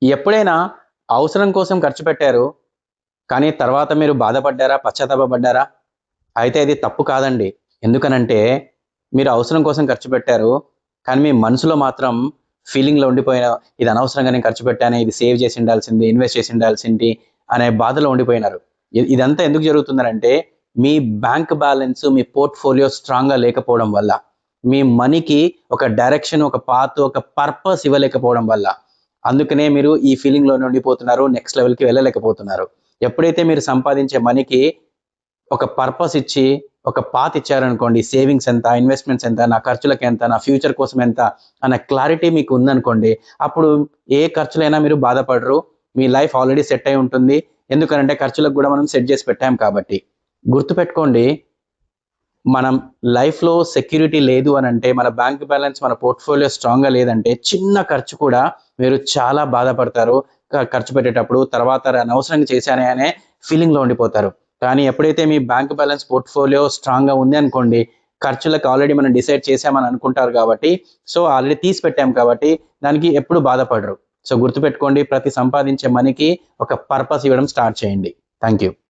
ఎప్పుడైనా అవసరం కోసం ఖర్చు పెట్టారు, కానీ తర్వాత మీరు బాధపడ్డారా? పశ్చాత్తాపపడ్డారా? అయితే అది తప్పు కాదండి. ఎందుకనంటే, మీరు అవసరం కోసం ఖర్చు పెట్టారు. కానీ మీ మనసులో మాత్రం ఫీలింగ్‌లో ఉండిపోయిన ఇది అనవసరంగా నేను ఖర్చు పెట్టానే, ఇది సేవ్ చేసి ఉండాల్సింది, ఇన్వెస్ట్ చేసి ఉండాల్సింది అనే బాధలో ఉండిపోయినారు. ఇదంతా ఎందుకు జరుగుతుందనంటే, మీ బ్యాంక్ బ్యాలెన్స్, మీ పోర్ట్‌ఫోలియో స్ట్రాంగ్‌గా లేకపోవడం వల్ల. మీ మనీకి ఒక డైరెక్షన్, ఒక పాత్, ఒక పర్పస్ ఇవ్వలేకపోవడం వల్ల. అందుకనే మీరు ఈ ఫీలింగ్‌లోనే ఉండిపోతున్నారు. నెక్స్ట్ లెవెల్‌కి వెళ్ళలేకపోతున్నారు. ఎప్పుడైతే మీరు సంపాదించే మనీకి ఒక పర్పస్ ఇచ్చి, ఒక పాత్ ఇచ్చారనుకోండి. సేవింగ్స్ ఎంత? ఇన్వెస్ట్‌మెంట్స్ ఎంత? నా ఖర్చులకెంత? నా ఫ్యూచర్ కోసం ఎంత? అన్న క్లారిటీ మీకు ఉందనుకోండి. అప్పుడు ఏ ఖర్చులైనా మీరు బాధపడరు. మీ లైఫ్ ఆల్రెడీ సెట్ అయి ఉంటుంది. ఎందుకనంటే ఖర్చులకు గూడా మనం సెట్ జేసి పెట్టాం కాబట్టి. గుర్తుపెట్టుకోండి, మనం లైఫ్‌లో సెక్యూరిటీ లేదు అనంటే, మన బ్యాంక్ బ్యాలెన్స్, మన పోర్ట్‌ఫోలియో స్ట్రాంగ్‌గా లేదంటే, చిన్న ఖర్చు కూడా మీరు చాలా బాధపడతారు. ఖర్చు పెట్టేటప్పుడు. తర్వాత అనవసరంగా చేశానే అనే ఫీలింగ్‌లో ఉండిపోతారు. కానీ ఎప్పుడైతే మీ బ్యాంక్ బ్యాలెన్స్, పోర్ట్‌ఫోలియో స్ట్రాంగ్‌గా ఉంది అనుకోండి, ఖర్చులకు ఆల్రెడీ మనం డిసైడ్ చేశామని అనుకుంటారు కాబట్టి, సో, ఆల్రెడీ తీసి పెట్టాం కాబట్టి, దానికి ఎప్పుడు బాధపడరు. సో, గుర్తుపెట్టుకోండి, ప్రతి సంపాదించే మనీకి ఒక పర్పస్ ఇవ్వడం స్టార్ట్ చేయండి. Thank you.